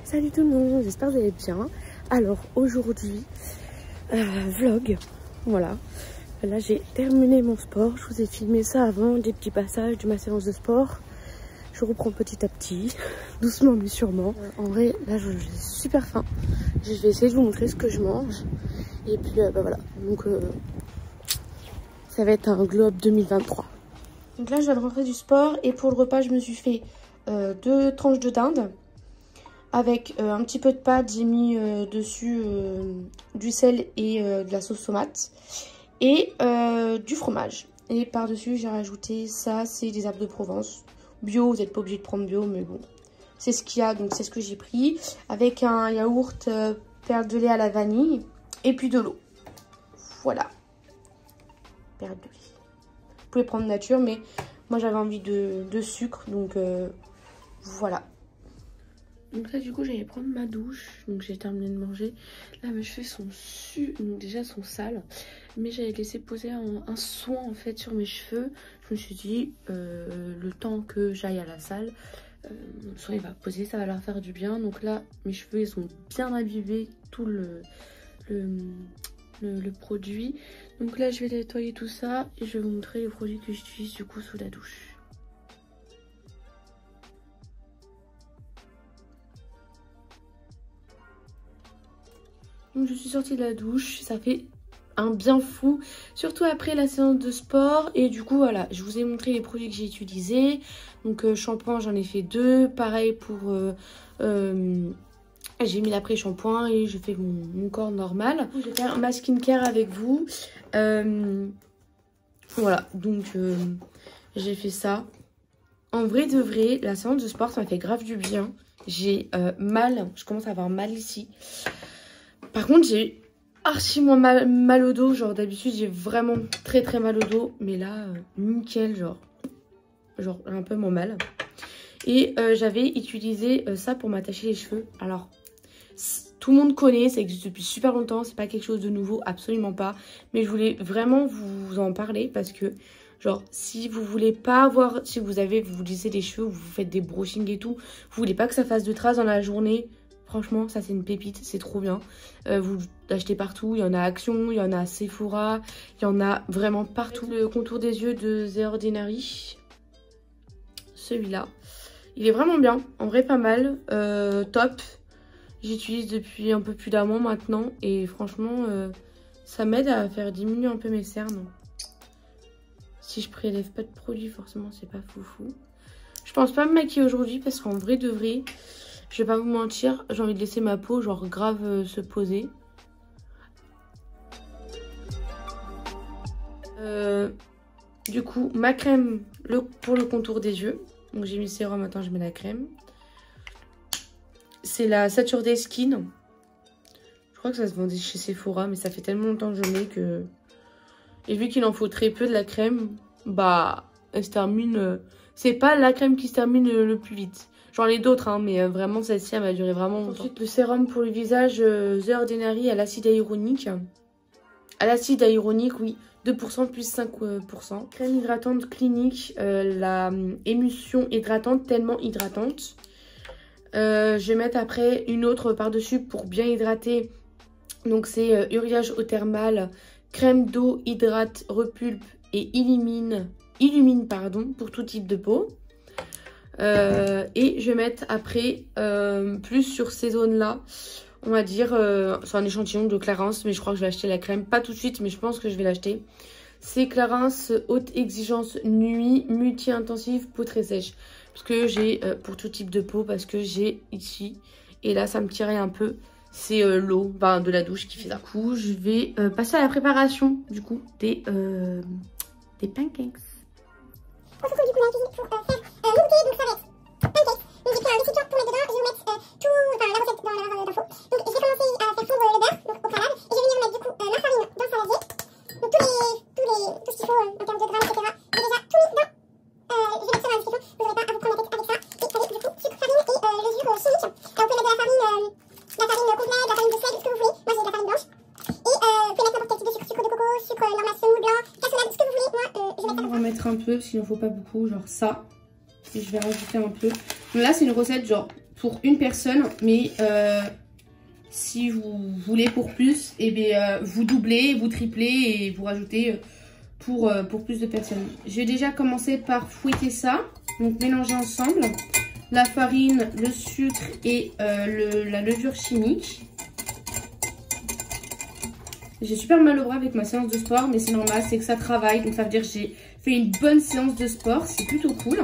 Salut tout le monde, j'espère que vous allez bien. Alors aujourd'hui, vlog, voilà. Là j'ai terminé mon sport, je vous ai filmé ça avant, des petits passages de ma séance de sport. Je reprends petit à petit, doucement mais sûrement. En vrai, là j'ai super faim. Je vais essayer de vous montrer ce que je mange. Et puis bah voilà, donc ça va être un globe 2023. Donc là je viens de rentrer du sport et pour le repas je me suis fait 2 tranches de dinde. Avec un petit peu de pâte, j'ai mis dessus du sel et de la sauce tomate. Et du fromage. Et par-dessus, j'ai rajouté ça, c'est des herbes de Provence. Bio, vous n'êtes pas obligé de prendre bio, mais bon. C'est ce qu'il y a, donc c'est ce que j'ai pris. Avec un yaourt, perle de lait à la vanille. Et puis de l'eau. Voilà. Perle de lait. Vous pouvez prendre nature, mais moi j'avais envie de sucre, donc voilà. Donc là du coup j'allais prendre ma douche, donc j'ai terminé de manger. Là mes cheveux sont donc déjà sont sales, mais j'avais laissé poser un soin en fait sur mes cheveux. Je me suis dit le temps que j'aille à la salle, le soin il va poser, ça va leur faire du bien. Donc là mes cheveux ils sont bien imbibés, tout le produit. Donc là je vais nettoyer tout ça et je vais vous montrer les produits que j'utilise du coup sous la douche. Donc je suis sortie de la douche, ça fait un bien fou, surtout après la séance de sport. Et du coup voilà, je vous ai montré les produits que j'ai utilisés. Donc shampoing j'en ai fait 2, pareil pour j'ai mis l'après-shampoing et je fais mon corps normal. Je vais faire ma skincare avec vous. Voilà, donc j'ai fait ça. En vrai de vrai, la séance de sport ça m'a fait grave du bien. J'ai mal, je commence à avoir mal ici. Par contre, j'ai archi moins mal au dos. Genre, d'habitude, j'ai vraiment très mal au dos. Mais là, nickel, genre un peu moins mal. Et j'avais utilisé ça pour m'attacher les cheveux. Alors, tout le monde connaît, ça existe depuis super longtemps. C'est pas quelque chose de nouveau, absolument pas. Mais je voulais vraiment vous en parler parce que, genre, si vous voulez pas avoir, si vous lissez les cheveux, vous faites des brushings et tout, vous voulez pas que ça fasse de traces dans la journée. Franchement, ça c'est une pépite, c'est trop bien. Vous l'achetez partout, il y en a à Action, il y en a à Sephora, il y en a vraiment partout. Le contour des yeux de The Ordinary, celui-là, il est vraiment bien, en vrai pas mal, top. J'utilise depuis un peu plus d'un mois maintenant et franchement, ça m'aide à faire diminuer un peu mes cernes. Si je prélève pas de produit, forcément c'est pas foufou. Je pense pas me maquiller aujourd'hui parce qu'en vrai de vrai... Je vais pas vous mentir, j'ai envie de laisser ma peau genre grave se poser. Du coup, ma crème pour le contour des yeux. Donc j'ai mis le sérum, maintenant je mets la crème. C'est la Saturday Skin. Je crois que ça se vendait chez Sephora, mais ça fait tellement longtemps que je l'ai que... Et vu qu'il en faut très peu de la crème, bah elle se termine... C'est pas la crème qui se termine le plus vite. J'en ai d'autres, hein, mais vraiment celle-ci, elle m'a duré vraiment longtemps. Ensuite, le sérum pour le visage The Ordinary à l'acide hyaluronique. À l'acide hyaluronique, oui, 2% plus 5%. Crème hydratante clinique, la émulsion hydratante, tellement hydratante. Je vais mettre après une autre par-dessus pour bien hydrater. Donc c'est uriage eau thermale, crème d'eau, hydrate, repulpe et illumine pour tout type de peau. Et je vais mettre après plus sur ces zones là on va dire. C'est un échantillon de Clarins, mais je crois que je vais acheter la crème. Pas tout de suite, mais je pense que je vais l'acheter. C'est Clarins haute exigence nuit multi-intensive peau très sèche. Parce que j'ai pour tout type de peau, parce que j'ai ici, et là ça me tirait un peu. C'est l'eau de la douche qui fait ça. Du coup, je vais passer à la préparation du coup des pancakes. On se retrouve du coup dans la cuisine pour faire l'unité, donc ça va être pancakes. Donc j'ai pris un récipient pour mettre dedans, je vais vous mettre la recette dans la barre d'infos. Donc je vais commencer à faire fondre le beurre, donc au préalable, et je vais venir mettre du coup ma farine dans le saladier. Donc tout ce qu'il faut en termes de grammes, etc. J'ai déjà tout mis dans. Je vais mettre ça dans la description, vous n'aurez pas à vous prendre la tête avec ça. Et ça va être du coup sucre, farine et levure chimique. Alors vous pouvez mettre de la farine complète, de la farine de sel, ce que vous voulez. Moi j'ai de la farine blanche. Et vous pouvez mettre n'importe quel type de sucre, sucre de coco, sucre normal, semoule, blanc, cassonade, ce que vous voulez. Moi je vais mettre ça. On va mettre un peu, parce qu'il n'en faut pas beaucoup, genre ça. Et je vais rajouter un peu. Donc là c'est une recette genre pour une personne, mais si vous voulez pour plus, et bien vous doublez, vous triplez et vous rajoutez pour plus de personnes. J'ai déjà commencé par fouetter ça, donc mélanger ensemble la farine, le sucre et la levure chimique. J'ai super mal au bras avec ma séance de sport, mais c'est normal, c'est que ça travaille, donc ça veut dire que j'ai fait une bonne séance de sport, c'est plutôt cool.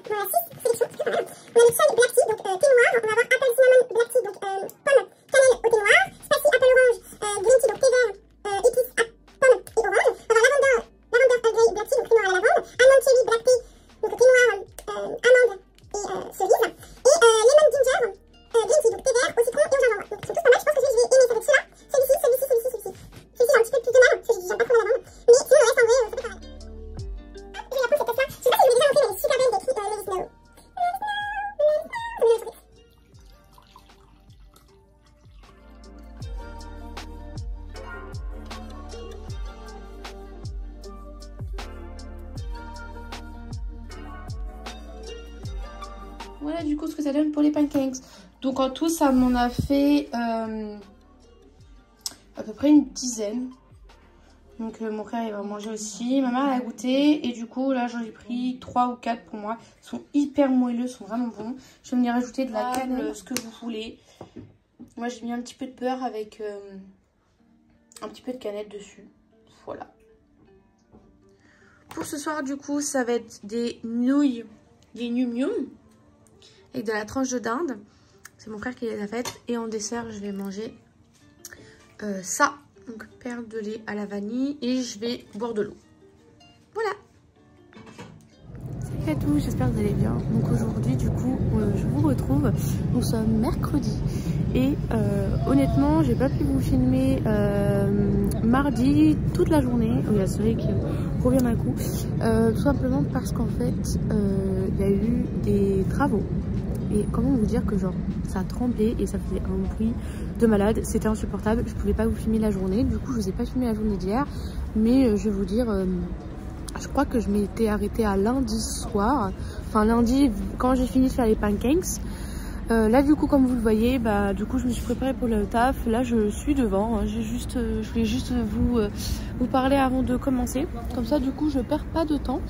Voilà, 6 sélections. On a le chai black tea, donc thé noir. On va avoir apple cinnamon black tea, donc pomme, cannelle au thé noir. Spicy apple orange, green tea, donc thé vert, épices, pomme et orange. On va avoir lavender grey black tea, donc thé noir à la lavande. Almond cherry black tea, donc thé noir, amande et cerise. Et lemon ginger, green tea, donc thé vert au citron et au gingembre. Donc ils sont tous pas mal. Je pense que je vais aimer ça avec celui-là. Celui-ci. Celui-ci j'ai un petit peu plus de mal, parce que j'aime pas trop la lavande. Mais sinon le reste en vrai, c'est pas pareil. Je vais la prendre cette tasse-là. Je sais pas si vous l'avez déjà montré, mais elle est super belle, écrit Let It Snow. Voilà du coup ce que ça donne pour les pancakes. Donc en tout ça m'en a fait à peu près une dizaine. Donc mon frère il va manger aussi, ma mère elle a goûté et du coup là j'en ai pris 3 ou 4 pour moi. Ils sont hyper moelleux, sont vraiment bons. Je vais venir ajouter de la cannelle, ce que vous voulez. Moi j'ai mis un petit peu de beurre avec un petit peu de cannelle dessus. Voilà. Pour ce soir du coup ça va être des nouilles, des mium avec de la tranche de dinde. C'est mon frère qui les a faites. Et en dessert je vais manger ça. Donc perles de lait à la vanille et je vais boire de l'eau. Voilà. Salut à tous, j'espère que vous allez bien. Donc aujourd'hui du coup je vous retrouve. Nous sommes mercredi et honnêtement j'ai pas pu vous filmer mardi toute la journée. Il y a le soleil qui revient d'un coup. Tout simplement parce qu'en fait il y a eu des travaux. Et comment vous dire que genre ça tremblait et ça faisait un bruit de malade, c'était insupportable. Je pouvais pas vous filmer la journée, du coup je vous ai pas filmé la journée d'hier, mais je vais vous dire, je crois que je m'étais arrêtée à lundi soir, enfin lundi quand j'ai fini de faire les pancakes. Là du coup comme vous le voyez, bah du coup je me suis préparée pour le taf. Là je suis devant, je voulais juste vous parler avant de commencer, comme ça du coup je perds pas de temps.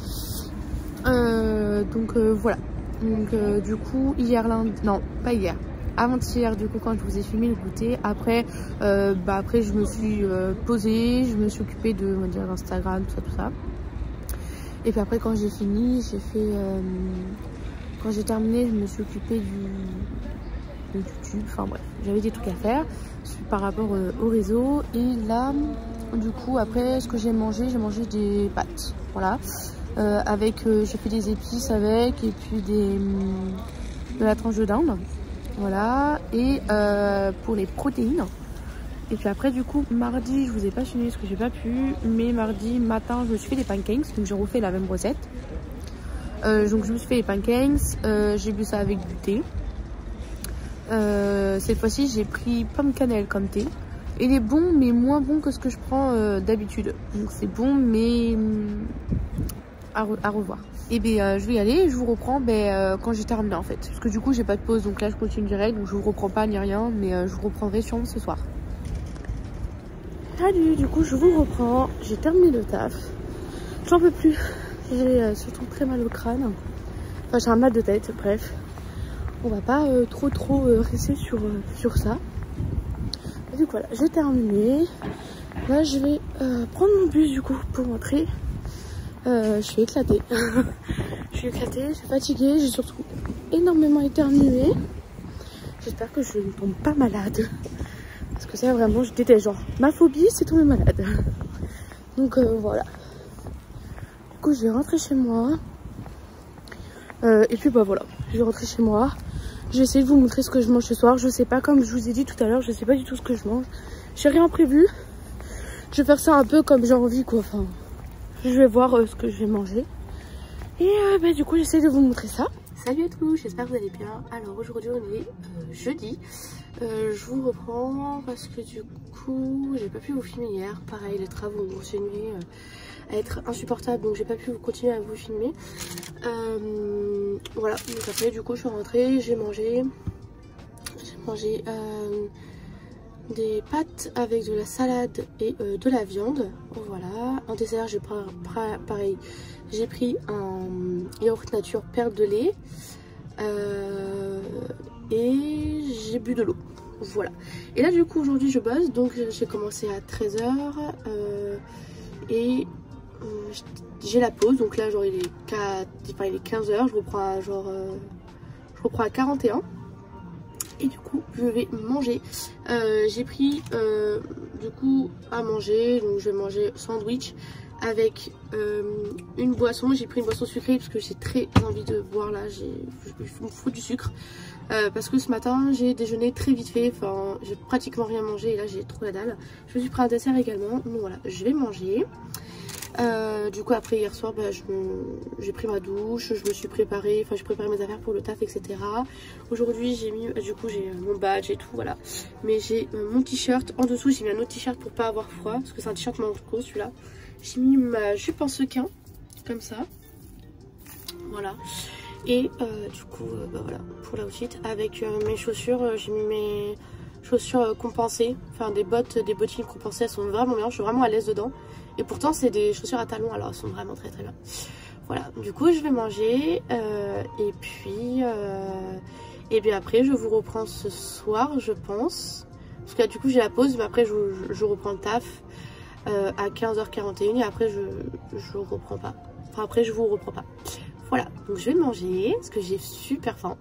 Donc voilà. Donc du coup hier lundi, non pas hier, avant-hier du coup quand je vous ai filmé le goûter. Après après je me suis posée, je me suis occupée de Instagram, tout ça. Et puis après quand j'ai fini, j'ai fait quand j'ai terminé, je me suis occupée de YouTube, enfin bref, j'avais des trucs à faire par rapport au réseau. Et là du coup après ce que j'ai mangé des pâtes, voilà. Avec j'ai fait des épices avec, et puis de la tranche de dinde. Voilà. Et pour les protéines. Et puis après du coup mardi je vous ai pas filmé parce que j'ai pas pu. Mais mardi matin je me suis fait des pancakes. Donc j'ai refait la même recette. Donc je me suis fait les pancakes. J'ai bu ça avec du thé. Cette fois-ci j'ai pris pomme cannelle comme thé. Il est bon mais moins bon que ce que je prends d'habitude. Donc c'est bon mais à revoir. Et bien je vais y aller et je vous reprends quand j'ai terminé en fait. Parce que du coup j'ai pas de pause donc là je continue direct. Donc je vous reprends pas ni rien mais je vous reprendrai sûrement ce soir. Salut, du coup je vous reprends. J'ai terminé le taf. J'en peux plus. J'ai surtout très mal au crâne. Enfin j'ai un mal de tête, bref. On va pas trop rester sur ça. Et du coup voilà, j'ai terminé. Là je vais prendre mon bus du coup pour rentrer. Je suis éclatée. Je suis éclatée, je suis fatiguée, j'ai surtout énormément éternué. J'espère que je ne tombe pas malade. Parce que ça vraiment je déteste, genre ma phobie c'est tomber malade. Donc voilà. Du coup je vais rentrer chez moi. Et puis bah voilà, je vais rentrer chez moi. Je vais essayer de vous montrer ce que je mange ce soir. Je sais pas, comme je vous ai dit tout à l'heure, je sais pas du tout ce que je mange. J'ai rien prévu. Je vais faire ça un peu comme j'ai envie quoi. Enfin, je vais voir ce que je vais manger. Et du coup j'essaie de vous montrer ça. Salut à tous, j'espère que vous allez bien. Alors aujourd'hui on est jeudi. Je vous reprends parce que du coup j'ai pas pu vous filmer hier. Pareil, les travaux ont continué à être insupportables, donc j'ai pas pu continuer à vous filmer. Voilà, donc après du coup je suis rentrée, j'ai mangé des pâtes avec de la salade et de la viande. Voilà, en dessert j'ai pareil, j'ai pris un yaourt nature perle de lait. Et j'ai bu de l'eau. Voilà. Et là du coup aujourd'hui je bosse. Donc j'ai commencé à 13 h et j'ai la pause. Donc là genre il est 15 h. Je reprends à 41. Et du coup je vais manger. J'ai pris du coup à manger. Donc je vais manger sandwich avec une boisson. J'ai pris une boisson sucrée parce que j'ai très envie de boire là. Je me fous du sucre. Parce que ce matin j'ai déjeuné très vite fait. Enfin j'ai pratiquement rien mangé et là j'ai trop la dalle. Je me suis pris un dessert également. Donc voilà, je vais manger. Du coup après hier soir j'ai pris ma douche, je me suis préparée, enfin j'ai préparé mes affaires pour le taf etc. Aujourd'hui j'ai mis, du coup j'ai mon badge et tout voilà. Mais j'ai mon t-shirt, en dessous j'ai mis un autre t-shirt pour pas avoir froid. Parce que c'est un t-shirt manchot celui-là. J'ai mis ma jupe en sequin, comme ça. Voilà. Et du coup voilà pour l'outfit. Avec mes chaussures, j'ai mis mes chaussures compensées. Enfin des bottines compensées, elles sont vraiment bien, je suis vraiment à l'aise dedans. Et pourtant c'est des chaussures à talons, alors elles sont vraiment très bien. Voilà, du coup je vais manger et puis après je vous reprends ce soir je pense. Parce que là, du coup j'ai la pause mais après je reprends le taf à 15h41 et après je reprends pas. Enfin après je vous reprends pas. Voilà, donc je vais manger parce que j'ai super faim.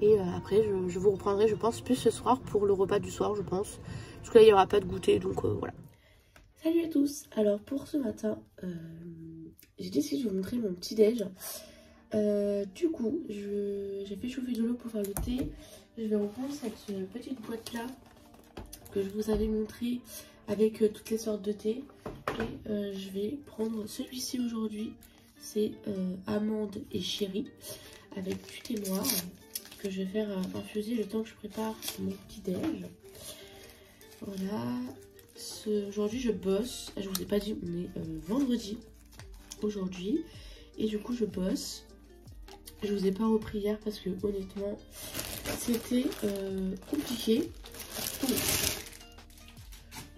Et après je vous reprendrai je pense plus ce soir pour le repas du soir je pense. Parce que là il n'y aura pas de goûter donc voilà. Salut à tous. Alors pour ce matin, j'ai décidé de vous montrer mon petit déj. Du coup, j'ai fait chauffer de l'eau pour faire le thé. Je vais reprendre cette petite boîte là que je vous avais montré avec toutes les sortes de thé. Et je vais prendre celui-ci aujourd'hui. C'est amande et chéri avec du thé noir que je vais faire infuser le temps que je prépare mon petit déj. Voilà. Aujourd'hui je bosse, je vous ai pas dit, on est vendredi aujourd'hui et du coup je bosse. Je vous ai pas repris hier parce que honnêtement c'était compliqué. Donc,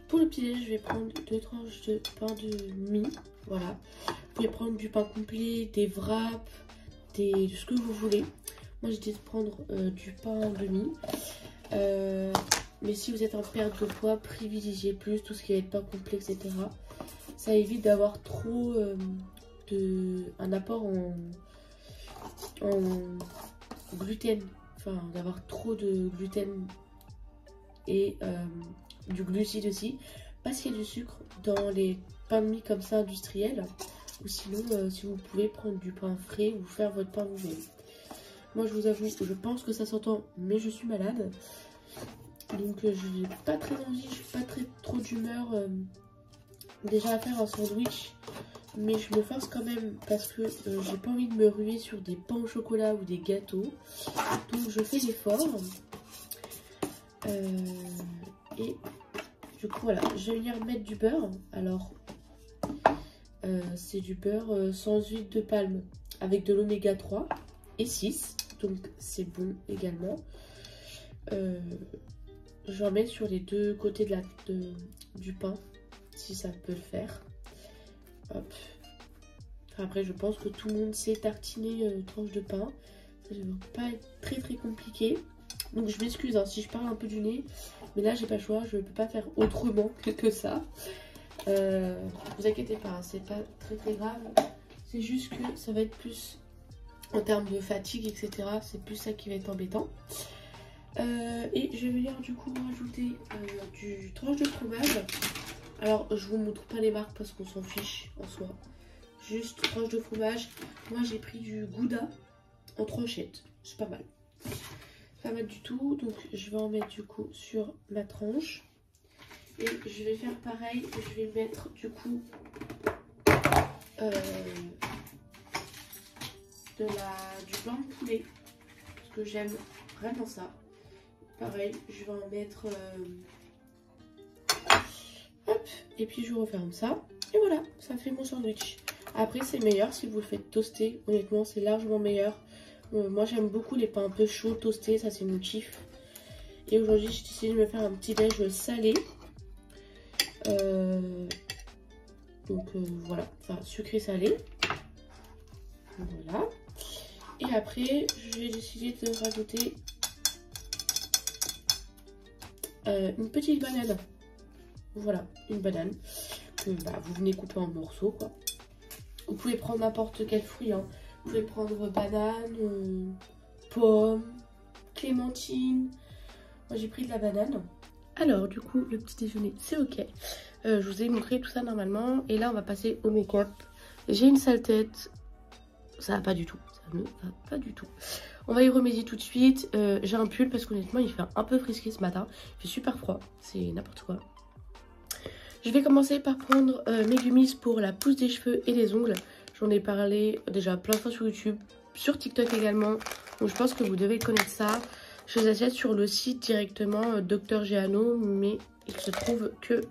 pour le petit déj je vais prendre 2 tranches de pain de mie, voilà. Vous pouvez prendre du pain complet, des wraps, ce que vous voulez. Moi j'ai décidé de prendre du pain de mie. Mais si vous êtes en perte de poids, privilégiez plus tout ce qui est pain complet, etc. Ça évite d'avoir trop un apport en gluten. Enfin, d'avoir trop de gluten et du glucide aussi. Parce qu'il y a du sucre dans les pains de mie comme ça industriels. Ou sinon, si vous pouvez prendre du pain frais ou faire votre pain vous-même. Moi je vous avoue, je pense que ça s'entend, mais je suis malade. Donc je n'ai pas très envie, je suis pas trop d'humeur déjà à faire un sandwich. Mais je me force quand même parce que j'ai pas envie de me ruer sur des pains au chocolat ou des gâteaux. Donc je fais l'effort. Et du coup voilà, je vais venir mettre du beurre. Alors c'est du beurre sans huile de palme avec de l'oméga 3 et 6. Donc c'est bon également. Je vais en mettre sur les deux côtés du pain si ça peut le faire. Hop. Après je pense que tout le monde sait tartiner une tranche de pain. Ça ne va pas être très compliqué. Donc je m'excuse hein, si je parle un peu du nez. Mais là j'ai pas le choix, je ne peux pas faire autrement que ça. Vous inquiétez pas, hein, c'est pas très grave. C'est juste que ça va être plus en termes de fatigue, etc. C'est plus ça qui va être embêtant. Et je vais venir du coup rajouter du tranche de fromage. Alors je vous montre pas les marques parce qu'on s'en fiche en soi. Juste tranche de fromage. Moi j'ai pris du Gouda en tranchette. C'est pas mal. Pas mal du tout. Donc je vais en mettre du coup sur ma tranche. Et je vais faire pareil. Je vais mettre du coup du blanc de poulet. Parce que j'aime vraiment ça. Pareil, je vais en mettre... hop, et puis je referme ça. Et voilà, ça fait mon sandwich. Après, c'est meilleur si vous le faites toaster. Honnêtement, c'est largement meilleur. Moi, j'aime beaucoup les pains un peu chauds, toastés. Ça, c'est mon kiff. Et aujourd'hui, j'ai décidé de me faire un petit déj salé. Donc, voilà. Enfin, sucré-salé. Voilà. Et après, j'ai décidé de rajouter... une petite banane. Voilà, une banane que vous venez couper en morceaux quoi. Vous pouvez prendre n'importe quel fruit hein. Vous pouvez prendre banane, pomme, clémentine. Moi j'ai pris de la banane. Alors du coup le petit déjeuner c'est ok. Je vous ai montré tout ça normalement. Et là on va passer au make-up. J'ai une sale tête. Ça va pas du tout. Ça ne va pas du tout. On va y remédier tout de suite. J'ai un pull parce qu'honnêtement il fait un peu frisqué ce matin. Il fait super froid. C'est n'importe quoi. Je vais commencer par prendre mes gummies pour la pousse des cheveux et les ongles. J'en ai parlé déjà plein de fois sur YouTube. Sur TikTok également. Donc je pense que vous devez connaître ça. Je les achète sur le site directement Dr Géano. Mais il se trouve que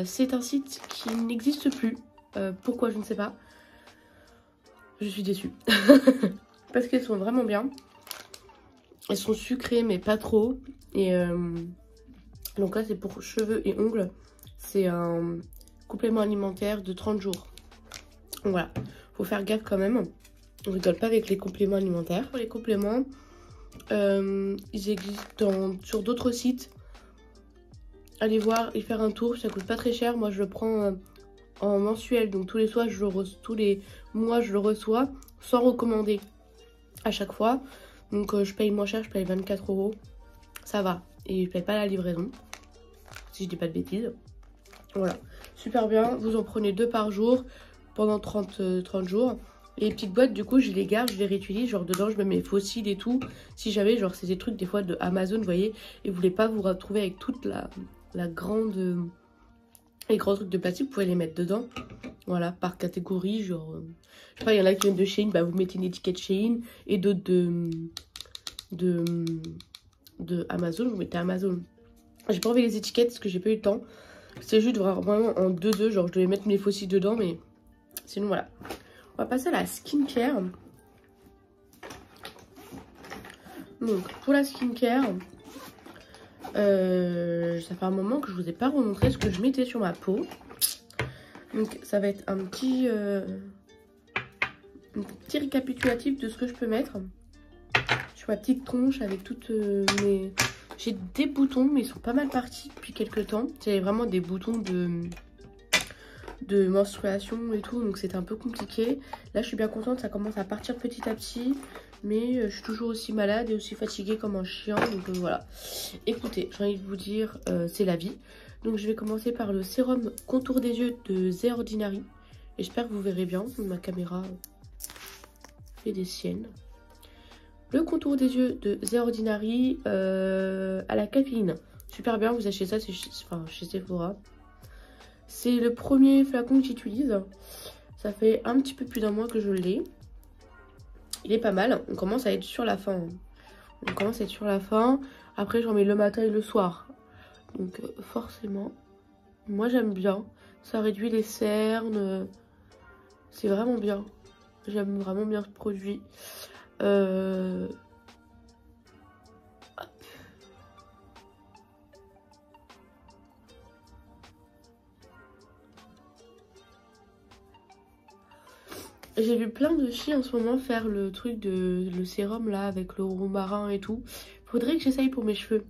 c'est un site qui n'existe plus. Pourquoi je ne sais pas. Je suis déçue. Parce qu'elles sont vraiment bien. Elles sont sucrées mais pas trop. Et donc là c'est pour cheveux et ongles. C'est un complément alimentaire de 30 jours. Donc voilà. Faut faire gaffe quand même. On rigole pas avec les compléments alimentaires. Pour les compléments, ils existent sur d'autres sites. Allez voir et faire un tour. Ça coûte pas très cher. Moi je le prends en mensuel. Donc tous les mois je le reçois sans recommander. À chaque fois, donc je paye moins cher, je paye 24 €, ça va, et je paye pas la livraison, si je dis pas de bêtises. Voilà, super bien, vous en prenez 2 par jour, pendant 30 jours, et les petites boîtes du coup je les garde, je les réutilise, genre dedans je mets mes fossiles et tout, si j'avais, genre c'est des trucs des fois de Amazon, vous voyez, et vous voulez pas vous retrouver avec toute les grands trucs de plastique, vous pouvez les mettre dedans, voilà, par catégorie, genre... Je sais pas, il y en a qui viennent de Shein, vous mettez une étiquette Shein et d'autres de Amazon, vous mettez Amazon. J'ai pas enlevé les étiquettes parce que j'ai pas eu le temps. C'est juste vraiment en 2-2, genre je devais mettre mes fossiles dedans, mais sinon voilà. On va passer à la skincare. Donc pour la skincare, ça fait un moment que je vous ai pas remontré ce que je mettais sur ma peau. Donc ça va être un petit récapitulatif de ce que je peux mettre sur ma petite tronche avec toutes mes... J'ai des boutons mais ils sont pas mal partis depuis quelques temps. J'avais vraiment des boutons de menstruation et tout, donc c'était un peu compliqué. Là je suis bien contente, ça commence à partir petit à petit, mais je suis toujours aussi malade et aussi fatiguée comme un chien, donc voilà. Écoutez, j'ai envie de vous dire, c'est la vie. Donc je vais commencer par le sérum contour des yeux de The Ordinary. Et j'espère que vous verrez bien, ma caméra fait des siennes. le contour des yeux de The Ordinary à la caféine. Super bien, vous achetez ça chez Sephora. C'est le premier flacon que j'utilise. Ça fait un petit peu plus d'un mois que je l'ai. Il est pas mal. On commence à être sur la fin. On commence à être sur la fin. Après, j'en mets le matin et le soir. Donc forcément, moi j'aime bien. Ça réduit les cernes. C'est vraiment bien. J'aime vraiment bien ce produit. J'ai vu plein de filles en ce moment faire le truc de le sérum là avec le romarin et tout. Faudrait que j'essaye pour mes cheveux.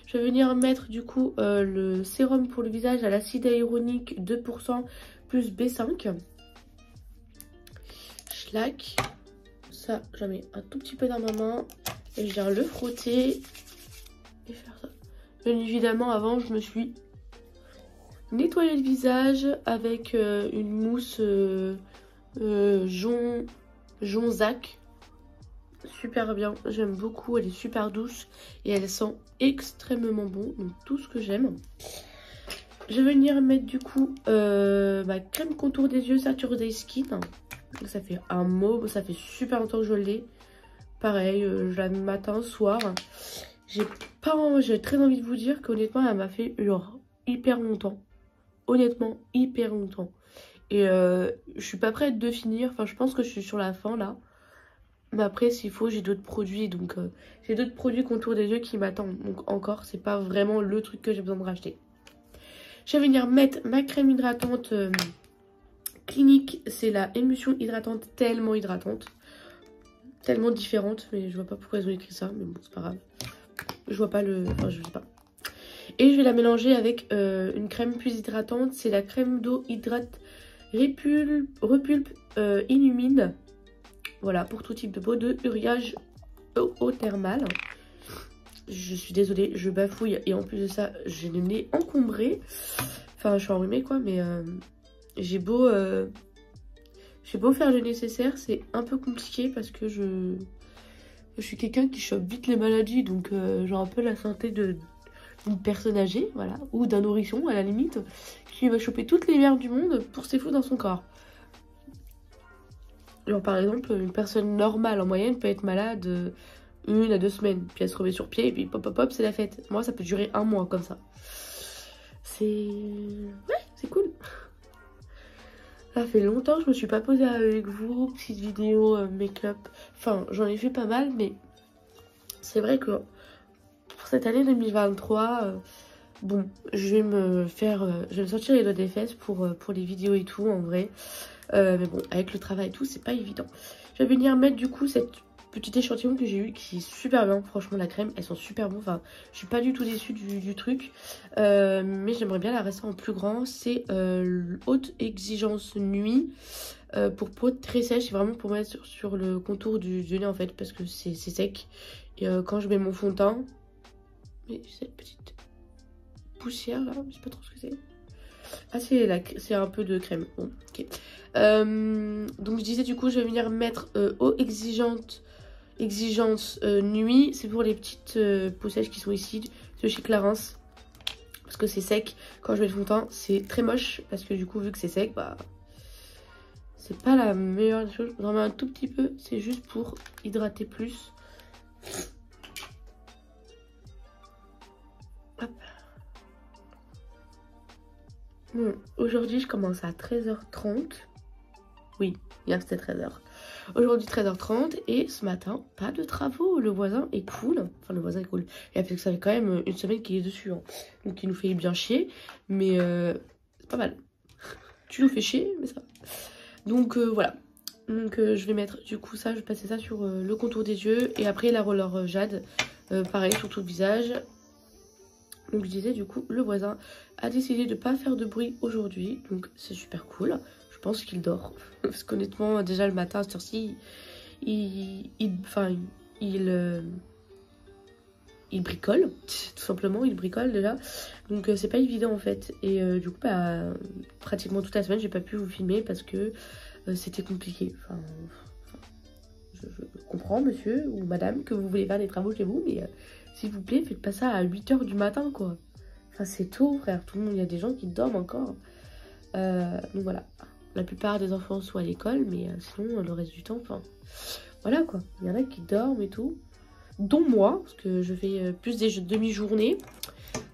Je vais venir mettre du coup le sérum pour le visage à l'acide hyaluronique 2% plus B5. Schlack. Ça, j'en mets un tout petit peu dans ma main. Et je viens le frotter. Et faire ça. Bien évidemment, avant, je me suis nettoyé le visage avec une mousse Jonzac. Super bien, j'aime beaucoup, elle est super douce et elle sent extrêmement bon, donc tout ce que j'aime. Je vais venir mettre du coup ma crème contour des yeux Saturday Skin. Ça fait un mauve, ça fait super longtemps que je l'ai. Pareil, je la mets matin, soir. J'ai très envie de vous dire qu'honnêtement elle m'a fait genre hyper longtemps. Honnêtement, hyper longtemps. Et je suis pas prête de finir, enfin je pense que je suis sur la fin là. Mais après s'il faut j'ai d'autres produits, donc j'ai d'autres produits contour des yeux qui m'attendent. Donc encore c'est pas vraiment le truc que j'ai besoin de racheter. Je vais venir mettre ma crème hydratante Clinique, c'est la émulsion hydratante, tellement hydratante. Tellement différente, mais je vois pas pourquoi ils ont écrit ça, mais bon c'est pas grave. Je vois pas le... enfin je sais pas. Et je vais la mélanger avec une crème plus hydratante, c'est la crème d'eau hydrate repulpe illumine. Voilà, pour tout type de peau de uriage eau thermale. Je suis désolée, je bafouille et en plus de ça, j'ai le nez encombré. Enfin, je suis enrhumée quoi, mais j'ai beau faire le nécessaire, c'est un peu compliqué parce que je suis quelqu'un qui chope vite les maladies, donc j'ai un peu la santé d'une personne âgée, voilà, ou d'un nourrisson à la limite, qui va choper toutes les merdes du monde pour ses fous dans son corps. Genre par exemple, une personne normale en moyenne peut être malade 1 à 2 semaines, puis elle se remet sur pied et puis pop pop pop c'est la fête. Moi ça peut durer 1 mois comme ça. Ouais, c'est cool. Ça fait longtemps que je me suis pas posée avec vous, petite vidéo make-up. Enfin j'en ai fait pas mal, mais c'est vrai que pour cette année 2023, bon je vais me sortir les doigts des fesses pour les vidéos et tout en vrai. Mais bon, avec le travail et tout, c'est pas évident. Je vais venir mettre du coup cette petite échantillon que j'ai eu qui est super bien. Franchement, la crème, elles sont super bonnes. Enfin, je suis pas du tout déçue du truc. Mais j'aimerais bien la rester en plus grand. C'est haute exigence nuit pour peau très sèche. C'est vraiment pour mettre sur le contour du nez en fait, parce que c'est sec. Et quand je mets mon fond de teint, mais cette petite poussière là, je sais pas trop ce que c'est. Ah c'est un peu de crème. Bon, ok. Donc je disais du coup je vais venir mettre eau exigence nuit. C'est pour les petites peaux sèches qui sont ici de chez Clarins. Parce que c'est sec. Quand je mets le fond de teint c'est très moche. Parce que du coup vu que c'est sec bah c'est pas la meilleure des choses. J'en mets un tout petit peu. C'est juste pour hydrater plus. Hop. Bon, aujourd'hui je commence à 13h30. Oui, hier c'était 13h. Aujourd'hui 13h30 et ce matin, pas de travaux. Le voisin est cool. Enfin le voisin est cool. Et après que ça fait quand même une semaine qu'il est dessus. Hein. Donc il nous fait bien chier. Mais c'est pas mal. Tu nous fais chier, mais ça va. Donc voilà. Donc je vais mettre du coup ça, je vais passer ça sur le contour des yeux. Et après la roller jade. Pareil sur tout le visage. Donc je disais du coup le voisin a décidé de pas faire de bruit aujourd'hui. Donc c'est super cool. Je pense qu'il dort. Parce qu'honnêtement déjà le matin à cette heure-ci il bricole. Tout simplement il bricole déjà. Donc c'est pas évident en fait. Et du coup bah pratiquement toute la semaine j'ai pas pu vous filmer parce que c'était compliqué. Enfin je comprends, monsieur ou madame, que vous voulez faire des travaux chez vous, mais s'il vous plaît, faites pas ça à 8 h du matin, quoi. Enfin, c'est tôt, frère. Tout le monde, il y a des gens qui dorment encore. Donc voilà. La plupart des enfants sont à l'école, mais sinon, le reste du temps, enfin, voilà, quoi. Il y en a qui dorment et tout. Dont moi, parce que je fais plus des demi-journées.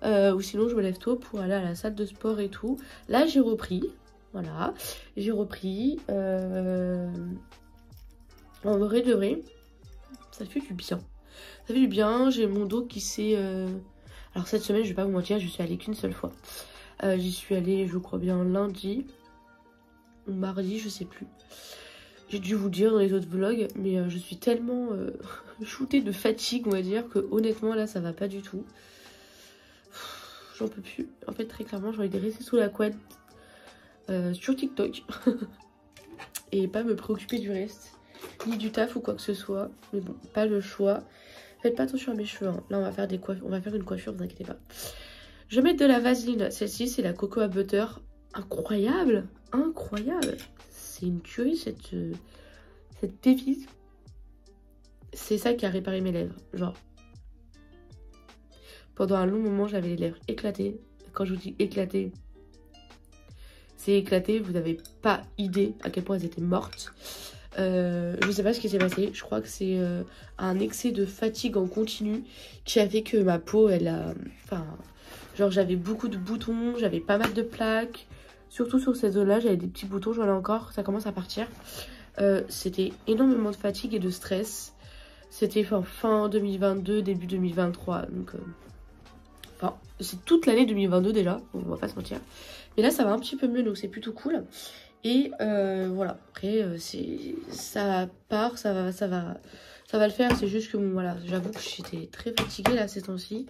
Ou sinon, je me lève tôt pour aller à la salle de sport et tout. Là, j'ai repris. Voilà. J'ai repris. En vrai de vrai, ça fait du bien. Ça fait du bien. J'ai mon dos qui s'est... Alors cette semaine, je vais pas vous mentir, je suis allée qu'une seule fois. J'y suis allée, je crois bien, lundi ou mardi, je sais plus. J'ai dû vous le dire dans les autres vlogs, mais je suis tellement shootée de fatigue, on va dire, que honnêtement, là, ça va pas du tout. J'en peux plus. En fait, très clairement, j'ai envie de rester sous la couette sur TikTok et pas me préoccuper du reste, ni du taf ou quoi que ce soit. Mais bon, pas le choix. Faites pas attention à mes cheveux, hein. Là, on va faire une coiffure, ne vous inquiétez pas. Je vais mettre de la vaseline. Celle-ci, c'est la Cocoa Butter. Incroyable. Incroyable. C'est une tuerie, cette dévise. C'est ça qui a réparé mes lèvres. Genre, pendant un long moment, j'avais les lèvres éclatées. Quand je vous dis éclatées, c'est éclaté. Vous n'avez pas idée à quel point elles étaient mortes. Je sais pas ce qui s'est passé. Je crois que c'est un excès de fatigue en continu qui a fait que ma peau, elle a... Enfin, genre j'avais beaucoup de boutons, j'avais pas mal de plaques. Surtout sur cette zone-là, j'avais des petits boutons, j'en ai encore, ça commence à partir. C'était énormément de fatigue et de stress. C'était fin 2022, début 2023. Donc, enfin, c'est toute l'année 2022 déjà, on va pas se mentir. Mais là, ça va un petit peu mieux, donc c'est plutôt cool. Et voilà, après ça part, ça va le faire. C'est juste que bon, voilà, j'avoue que j'étais très fatiguée là ces temps-ci.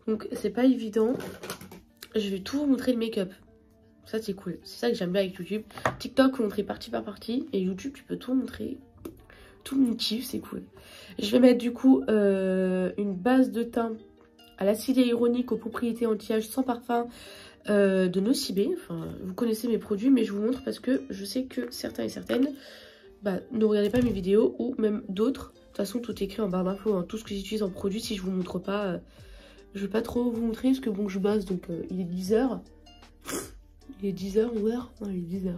Donc c'est pas évident. Je vais tout vous montrer le make-up. Ça c'est cool, c'est ça que j'aime bien avec YouTube. TikTok, vous montrez partie par partie. Et YouTube, tu peux tout montrer. Tout mon kiff, c'est cool. Je vais mettre du coup une base de teint à l'acide hyaluronique aux propriétés anti-âge sans parfum. De Nocibé, enfin vous connaissez mes produits, mais je vous montre parce que je sais que certains et certaines ne regardez pas mes vidéos ou même d'autres. De toute façon, tout est écrit en barre d'infos, hein, tout ce que j'utilise en produit. Si je vous montre pas, je vais pas trop vous montrer parce que bon, je bosse donc il est 10 h. Il est 10 h ou heure? Non, il est 10 h.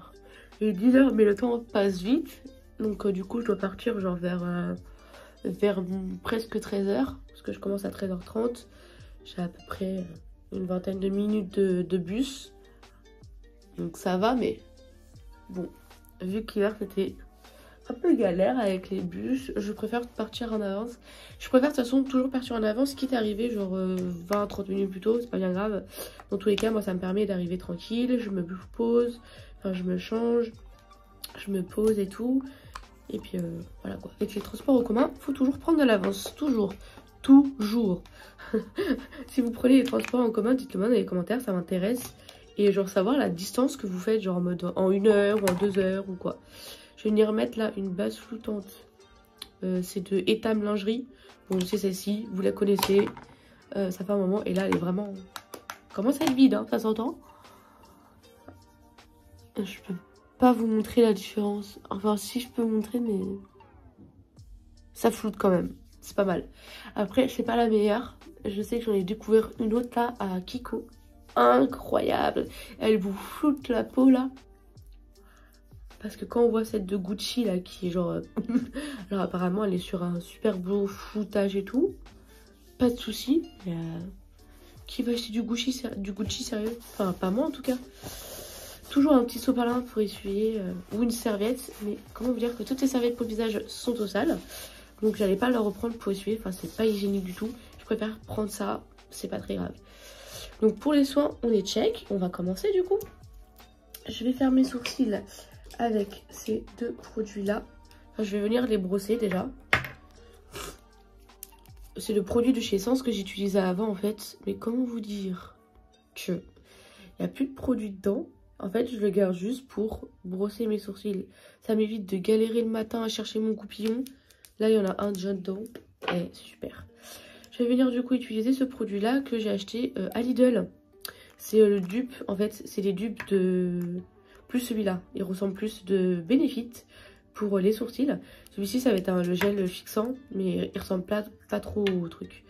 Il est 10 h, mais le temps passe vite. Donc du coup, je dois partir genre vers presque 13 h parce que je commence à 13 h 30. J'ai à peu près une vingtaine de minutes de bus. Donc ça va, mais bon, vu qu'hier c'était un peu galère avec les bus, je préfère partir en avance. Je préfère de toute façon toujours partir en avance, quitte à arriver genre 20-30 minutes plus tôt, c'est pas bien grave. Dans tous les cas, moi ça me permet d'arriver tranquille, je me pose, enfin je me change, je me pose et tout. Et puis voilà quoi. Avec les transports en commun, faut toujours prendre de l'avance, toujours. Toujours. Si vous prenez les transports en commun, dites-le moi dans les commentaires, ça m'intéresse. Et genre savoir la distance que vous faites, genre en mode en 1 heure ou en 2 heures ou quoi. Je vais venir mettre là une base flottante. C'est de Etam Lingerie. Bon, c'est celle-ci, vous la connaissez. Ça fait un moment et là elle est vraiment... Commence à être vide, hein, ça s'entend. Je peux pas vous montrer la différence. Enfin si je peux vous montrer, mais... Ça floute quand même. C'est pas mal. Après, c'est pas la meilleure. Je sais que j'en ai découvert une autre là à Kiko. Incroyable. Elle vous floute la peau là. Parce que quand on voit cette de Gucci là qui est genre... alors apparemment elle est sur un super beau floutage et tout. Pas de souci. Qui va acheter du Gucci sérieux? Enfin pas moi en tout cas. Toujours un petit sopalin pour essuyer ou une serviette. Mais comment vous dire que toutes les serviettes pour le visage sont au sale. Donc j'allais pas le reprendre pour essuyer, enfin c'est pas hygiénique du tout. Je préfère prendre ça, c'est pas très grave. Donc pour les soins, on est check. On va commencer du coup. Je vais faire mes sourcils avec ces deux produits là. Enfin, je vais venir les brosser déjà. C'est le produit de chez Essence que j'utilisais avant en fait. Mais comment vous dire que il n'y a plus de produit dedans. En fait, je le garde juste pour brosser mes sourcils. Ça m'évite de galérer le matin à chercher mon coupillon. Là, il y en a un déjà dedans. Et c'est super. Je vais venir du coup utiliser ce produit-là que j'ai acheté à Lidl. C'est le dupe. En fait, c'est les dupes de... Plus celui-là. Il ressemble plus de Benefit pour les sourcils. Celui-ci, ça va être le gel fixant, mais il ressemble pas trop au truc.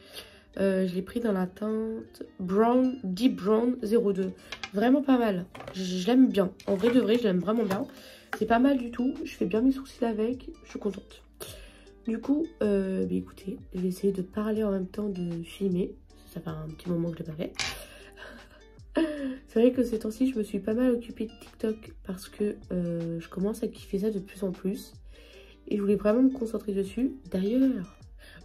Je l'ai pris dans la teinte Brown, Deep Brown 02. Vraiment pas mal. Je l'aime bien. En vrai de vrai, je l'aime vraiment bien. C'est pas mal du tout. Je fais bien mes sourcils avec. Je suis contente. Du coup, écoutez, je vais essayer de parler en même temps de filmer. Ça fait un petit moment que je l'ai pas fait. C'est vrai que ces temps-ci, je me suis pas mal occupée de TikTok parce que je commence à kiffer ça de plus en plus. Et je voulais vraiment me concentrer dessus. D'ailleurs,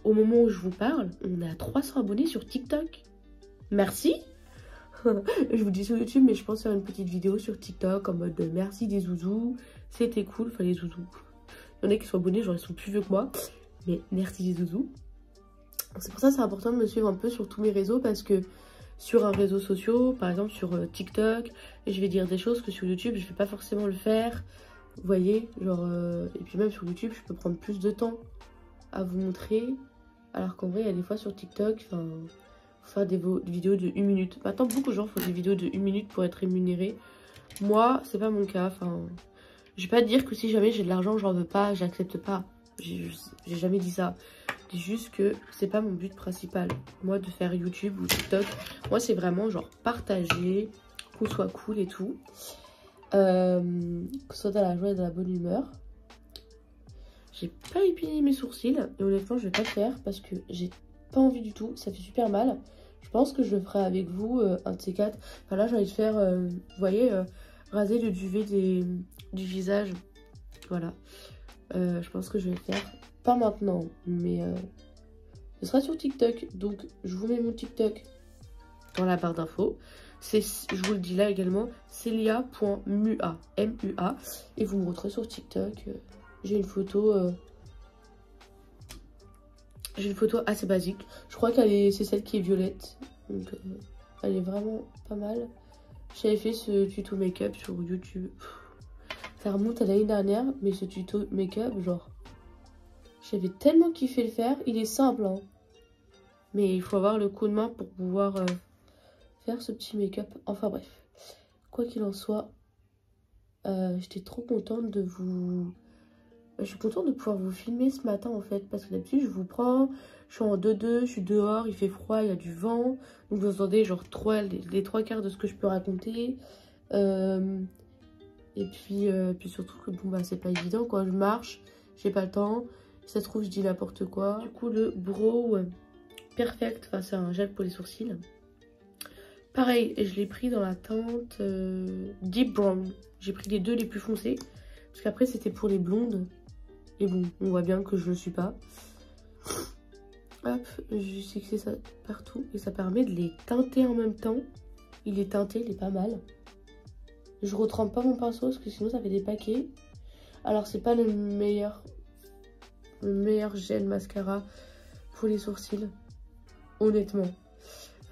au moment où je vous parle, on est à 300 abonnés sur TikTok. Merci. Je vous dis sur YouTube, mais je pense faire une petite vidéo sur TikTok en mode merci des zouzous. C'était cool, enfin les zouzous. Il y en a qui sont abonnés, genre ils sont plus vieux que moi. Mais merci des zouzous. C'est pour ça que c'est important de me suivre un peu sur tous mes réseaux parce que sur un réseau social, par exemple sur TikTok, je vais dire des choses que sur YouTube, je vais pas forcément le faire. Vous voyez, genre, et puis même sur YouTube, je peux prendre plus de temps à vous montrer. Alors qu'en vrai, il y a des fois sur TikTok, enfin, faut faire des vidéos de 1 minute. Maintenant, beaucoup de gens font des vidéos de 1 minute pour être rémunérés. Moi, c'est pas mon cas. Enfin, je vais pas dire que si jamais j'ai de l'argent, j'en veux pas, j'accepte pas. J'ai jamais dit ça. Je dis juste que c'est pas mon but principal. Moi, de faire YouTube ou TikTok, moi, c'est vraiment genre partager, qu'on soit cool et tout. Que ce soit dans la joie et dans la bonne humeur. J'ai pas épilé mes sourcils et honnêtement je vais pas le faire parce que j'ai pas envie du tout, ça fait super mal. Je pense que je le ferai avec vous, un de ces quatre. Enfin là j'ai envie de faire, vous voyez, raser le duvet du visage. Voilà. Je pense que je vais le faire, pas maintenant, mais ce sera sur TikTok. Donc je vous mets mon TikTok dans la barre d'infos. Je vous le dis là également, celia.mua, M-U-A. Et vous me retrouvez sur TikTok. J'ai une photo assez basique. Je crois c'est celle qui est violette. Donc elle est vraiment pas mal. J'avais fait ce tuto make-up sur YouTube. Ça remonte à l'année dernière, mais ce tuto make-up, genre, j'avais tellement kiffé le faire. Il est simple, hein. Mais il faut avoir le coup de main pour pouvoir faire ce petit make-up. Enfin bref, quoi qu'il en soit, j'étais trop contente de vous... Je suis contente de pouvoir vous filmer ce matin en fait, parce que d'habitude je vous prends, je suis en 2-2, je suis dehors, il fait froid, il y a du vent, donc vous entendez genre les 3/4 de ce que je peux raconter. Et puis surtout que bon bah c'est pas évident quoi, je marche, j'ai pas le temps, si ça se trouve je dis n'importe quoi. Du coup le Brow Perfect, enfin c'est un gel pour les sourcils. Pareil, je l'ai pris dans la teinte Deep Brown, j'ai pris les deux les plus foncés, parce qu'après c'était pour les blondes. Et bon, on voit bien que je le suis pas. Hop, je sais que c'est ça partout. Et ça permet de les teinter en même temps. Il est teinté, il est pas mal. Je retrempe pas mon pinceau parce que sinon ça fait des paquets. Alors c'est pas le meilleur gel mascara pour les sourcils. Honnêtement.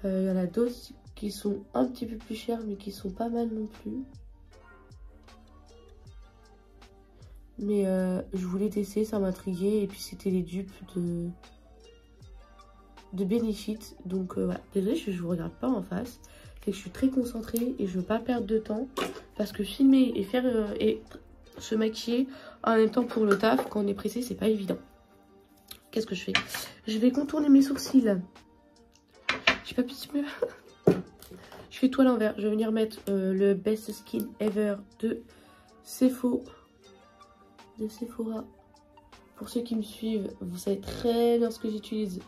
Il y en a d'autres qui sont un petit peu plus chers mais qui sont pas mal non plus. Mais je voulais tester, ça m'intriguait. Et puis c'était les dupes de Benefit. Donc voilà. Désolée, je vous regarde pas en face. C'est que je suis très concentrée et je veux pas perdre de temps. Parce que filmer et faire et se maquiller en même temps pour le taf, quand on est pressé, c'est pas évident. Qu'est-ce que je fais? Je vais contourner mes sourcils. J'ai pas pu mieux. Je fais tout à l'envers. Je vais venir mettre le Best Skin Ever de Sephora. Pour ceux qui me suivent, vous savez très bien ce que j'utilise.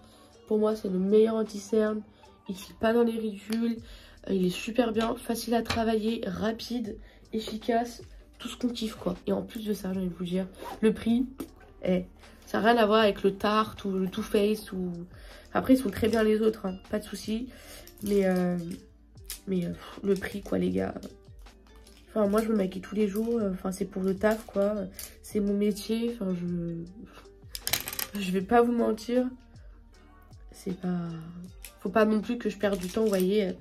Pour moi, c'est le meilleur anti-cerne. Il file pas dans les ridules. Il est super bien, facile à travailler, rapide, efficace. Tout ce qu'on kiffe, quoi. Et en plus de ça, j'ai envie de vous dire, le prix, ça n'a rien à voir avec le Tarte ou le Too Faced. Après, ils sont très bien les autres, hein, pas de soucis. Mais le prix, quoi, les gars. Enfin, moi, je me maquille tous les jours. Enfin, c'est pour le taf, quoi. C'est mon métier. Enfin, je vais pas vous mentir. C'est pas... Faut pas non plus que je perde du temps, vous voyez,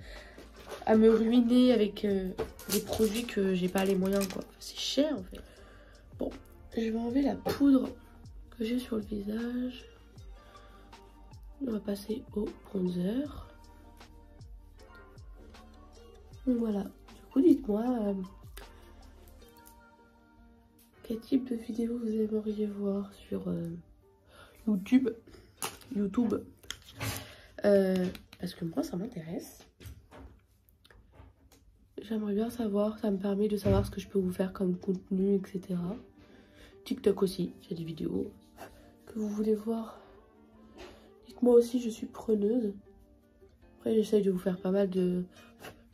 à me ruiner avec des produits que j'ai pas les moyens, quoi. C'est cher, en fait. Bon, je vais enlever la poudre que j'ai sur le visage. On va passer au bronzer. Donc voilà. Du coup, dites-moi... Quel type de vidéo vous aimeriez voir sur YouTube? Parce que moi ça m'intéresse. J'aimerais bien savoir, ça me permet de savoir ce que je peux vous faire comme contenu, etc. TikTok aussi, j'ai des vidéos que vous voulez voir. Dites-moi aussi, je suis preneuse. Après j'essaye de vous faire pas mal de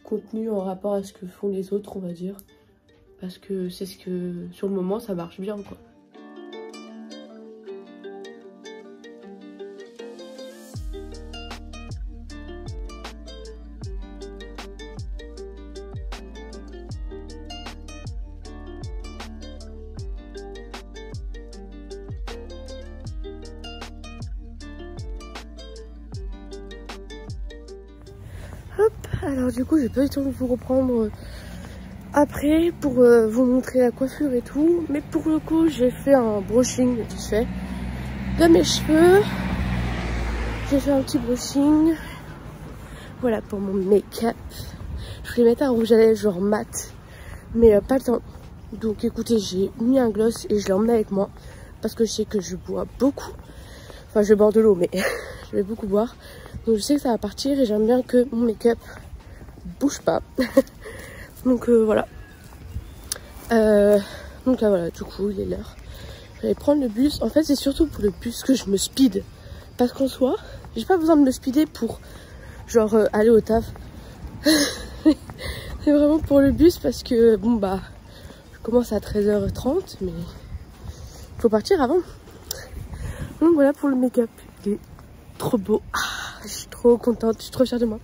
contenu en rapport à ce que font les autres, on va dire. Parce que c'est ce que, sur le moment, ça marche bien, quoi. Hop, alors du coup, j'ai pas eu le temps de vous reprendre après pour vous montrer la coiffure et tout, mais pour le coup j'ai fait un brushing vite fait de mes cheveux. J'ai fait un petit brushing, voilà, pour mon make-up. Je voulais mettre un rouge à lèvres genre mat, mais pas le temps. Donc écoutez, j'ai mis un gloss et je l'ai emmené avec moi parce que je sais que je bois beaucoup. Enfin, je vais boire de l'eau, mais je vais beaucoup boire. Donc je sais que ça va partir et j'aime bien que mon make-up bouge pas. Donc voilà. Donc là voilà, du coup il est l'heure. Je vais prendre le bus. En fait c'est surtout pour le bus que je me speed. Parce qu'en soi, j'ai pas besoin de me speeder pour genre aller au taf. C'est vraiment pour le bus parce que bon bah je commence à 13h30 mais il faut partir avant. Donc voilà pour le make-up. Il est trop beau. Ah, je suis trop contente, je suis trop fière de moi.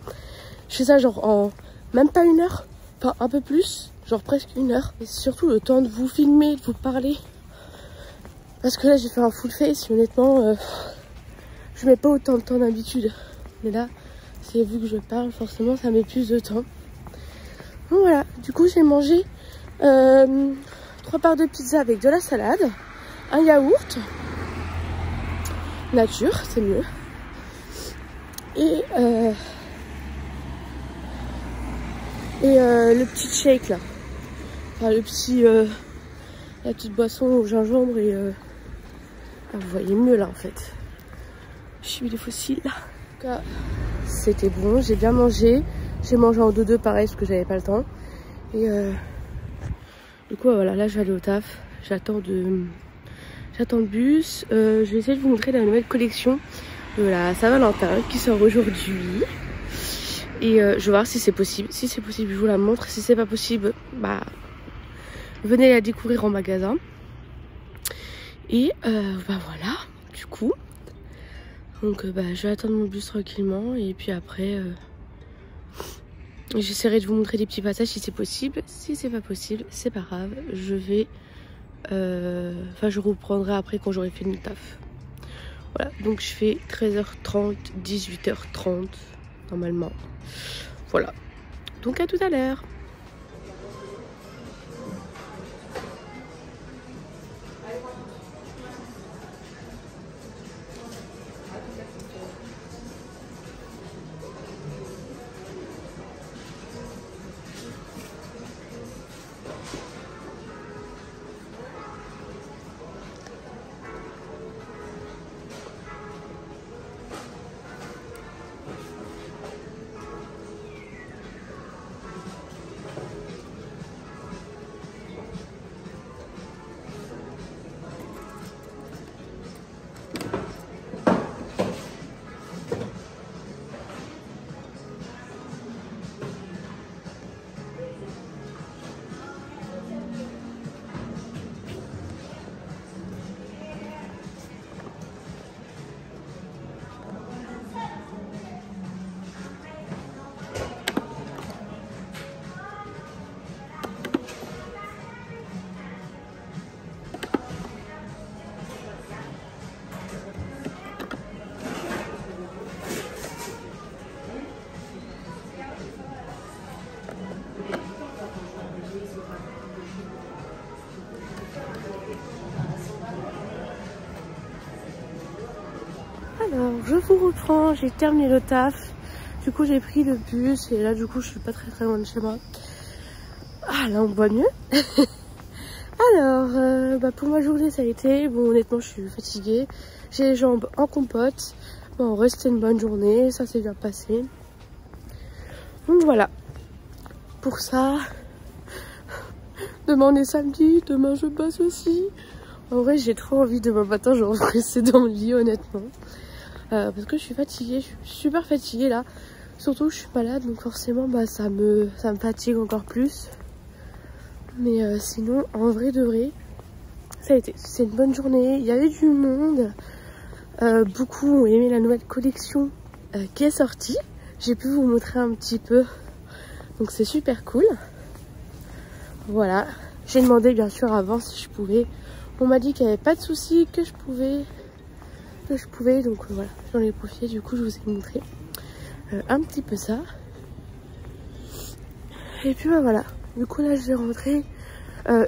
Je fais ça genre en même pas 1 heure. Enfin un peu plus, genre presque 1 heure. Et surtout le temps de vous filmer, de vous parler. Parce que là j'ai fait un full face, honnêtement je mets pas autant de temps d'habitude. Mais là, c'est vu que je parle, forcément ça met plus de temps. Donc voilà, du coup j'ai mangé 3 parts de pizza avec de la salade, un yaourt, nature, c'est mieux. Et le petit shake là, enfin le petit la petite boisson au gingembre et ah, vous voyez mieux là en fait. Je suis des fossiles. En tout cas, c'était bon, j'ai bien mangé. J'ai mangé en 2-2 pareil parce que j'avais pas le temps. Et du coup voilà, là je vais aller au taf. J'attends le bus. Je vais essayer de vous montrer la nouvelle collection de la Saint-Valentin qui sort aujourd'hui. Et je vais voir si c'est possible. Si c'est possible, je vous la montre. Si c'est pas possible, bah venez la découvrir en magasin. Et bah voilà, du coup. Donc bah je vais attendre mon bus tranquillement. Et puis après, j'essaierai de vous montrer des petits passages si c'est possible. Si c'est pas possible, c'est pas grave. Je vais... Enfin je reprendrai après quand j'aurai fini le taf. Voilà, donc je fais 13h30, 18h30 normalement. Voilà, donc à tout à l'heure. Alors je vous reprends, j'ai terminé le taf. Du coup j'ai pris le bus et là du coup je suis pas très loin de chez moi. Ah là on voit mieux. Alors, pour ma journée ça a été, bon honnêtement je suis fatiguée, j'ai les jambes en compote, bon en vrai c'était une bonne journée, ça s'est bien passé. Donc voilà, pour ça, demain on est samedi, demain je bosse aussi. En vrai j'ai trop envie demain matin, je vais rester dans le lit honnêtement. Parce que je suis fatiguée, je suis super fatiguée là. Surtout que je suis malade, donc forcément bah, ça me fatigue encore plus. Mais sinon, en vrai de vrai, ça a été. C'est une bonne journée, il y avait du monde. Beaucoup ont aimé la nouvelle collection qui est sortie. J'ai pu vous montrer un petit peu. Donc c'est super cool. Voilà. J'ai demandé bien sûr avant si je pouvais. On m'a dit qu'il n'y avait pas de souci, que je pouvais. Donc voilà, j'en ai profité, du coup je vous ai montré un petit peu ça. Et puis bah voilà, du coup là je vais rentrer,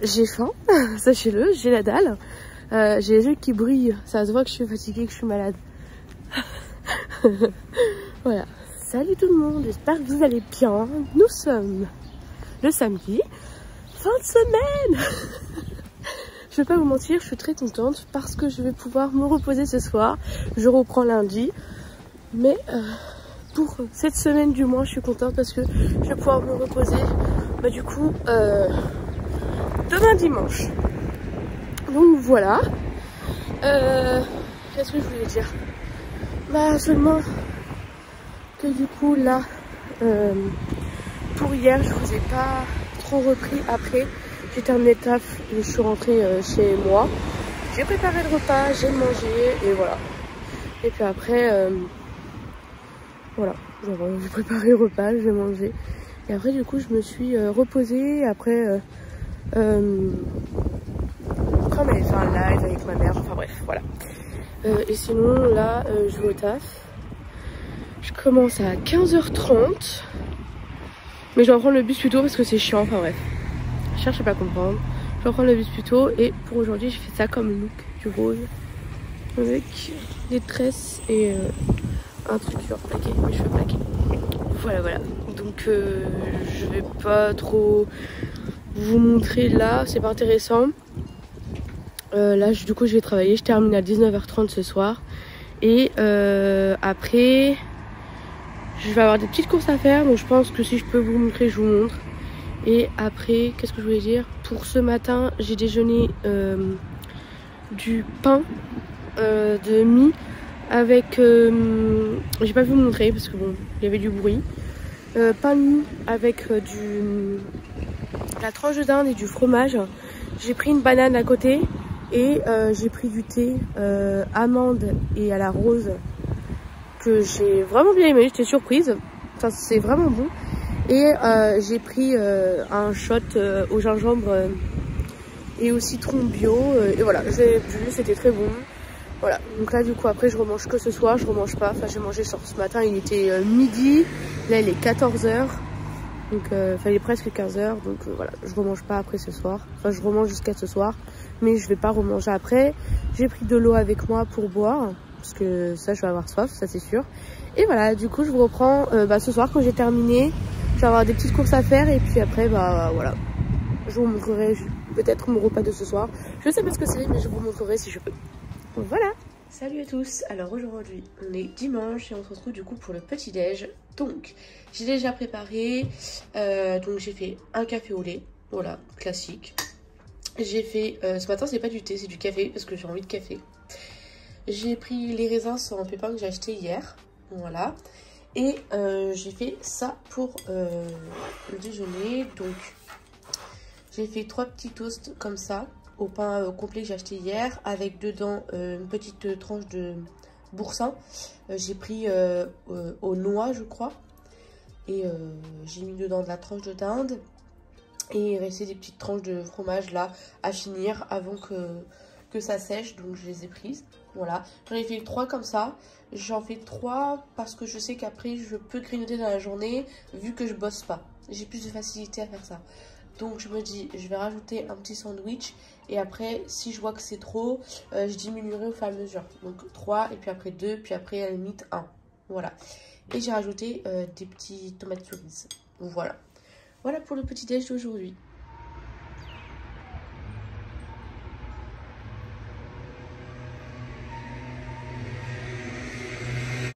j'ai faim, sachez-le, j'ai la dalle, j'ai les yeux qui brillent, ça se voit que je suis fatiguée, que je suis malade. Voilà, salut tout le monde, j'espère que vous allez bien, nous sommes le samedi, fin de semaine. Je vais pas vous mentir, je suis très contente parce que je vais pouvoir me reposer ce soir. Je reprends lundi. Mais pour cette semaine du mois, je suis contente parce que je vais pouvoir me reposer. Bah, du coup, demain dimanche. Donc voilà. Qu'est-ce que je voulais dire? Bah seulement que du coup là, pour hier, je vous ai pas trop repris après. J'ai terminé le taf et je suis rentrée chez moi. J'ai préparé le repas, j'ai mangé et voilà. Et puis après, voilà, j'ai préparé le repas, j'ai mangé. Et après du coup je me suis reposée. Après, comme elle avait fait un live avec ma mère, enfin bref, voilà. Et sinon là, je vais au taf. Je commence à 15h30. Mais je vais prendre le bus plus tôt parce que c'est chiant, enfin bref. Je cherche pas à comprendre. Je vais prendre le bus plus tôt et pour aujourd'hui j'ai fait ça comme look du rose avec des tresses et un truc genre plaqué, mes cheveux plaqués. Voilà voilà. Donc je vais pas trop vous montrer là, c'est pas intéressant. Là du coup je vais travailler, je termine à 19h30 ce soir. Et après je vais avoir des petites courses à faire, donc je pense que si je peux vous montrer, je vous montre. Et après, qu'est-ce que je voulais dire? Pour ce matin, j'ai déjeuné du pain de mie avec... j'ai pas pu vous montrer parce que bon, il y avait du bruit. Pain de mie avec la tranche de dinde et du fromage. J'ai pris une banane à côté et j'ai pris du thé amande et à la rose que j'ai vraiment bien aimé, j'étais surprise. Enfin, c'est vraiment bon. Et j'ai pris un shot au gingembre et au citron bio. Et voilà, j'ai bu, c'était très bon. Voilà, donc là du coup après je remange que ce soir, je remange pas. Enfin j'ai mangé ce matin, il était midi, là il est 14h. Donc enfin il est presque 15h, donc voilà, je remange pas après ce soir. Enfin je remange jusqu'à ce soir, mais je vais pas remanger après. J'ai pris de l'eau avec moi pour boire, parce que ça je vais avoir soif, ça c'est sûr. Et voilà, du coup je vous reprends ce soir quand j'ai terminé. Je vais avoir des petites courses à faire et puis après bah voilà, je vous montrerai peut-être mon repas de ce soir. Je sais pas ce que c'est, mais je vous montrerai si je peux. Voilà. Salut à tous. Alors aujourd'hui on est dimanche et on se retrouve du coup pour le petit déj. Donc j'ai déjà préparé, donc j'ai fait un café au lait, voilà, classique. J'ai fait, ce matin c'est pas du thé, c'est du café parce que j'ai envie de café. J'ai pris les raisins sur un pépin que j'ai acheté hier, voilà. Et j'ai fait ça pour le déjeuner. Donc j'ai fait 3 petits toasts comme ça au pain complet que j'ai acheté hier, avec dedans une petite tranche de boursin. J'ai pris aux noix je crois. Et j'ai mis dedans de la tranche de dinde. Et il restait des petites tranches de fromage là à finir avant que ça sèche. Donc je les ai prises. Voilà, j'en ai fait 3 comme ça. J'en fais 3 parce que je sais qu'après je peux grignoter dans la journée vu que je bosse pas. J'ai plus de facilité à faire ça. Donc je me dis, je vais rajouter un petit sandwich. Et après, si je vois que c'est trop, je diminuerai au fur et à mesure. Donc 3 et puis après 2, puis après à la limite 1. Voilà. Et j'ai rajouté des petits tomates cerises. Voilà. Voilà pour le petit déj d'aujourd'hui.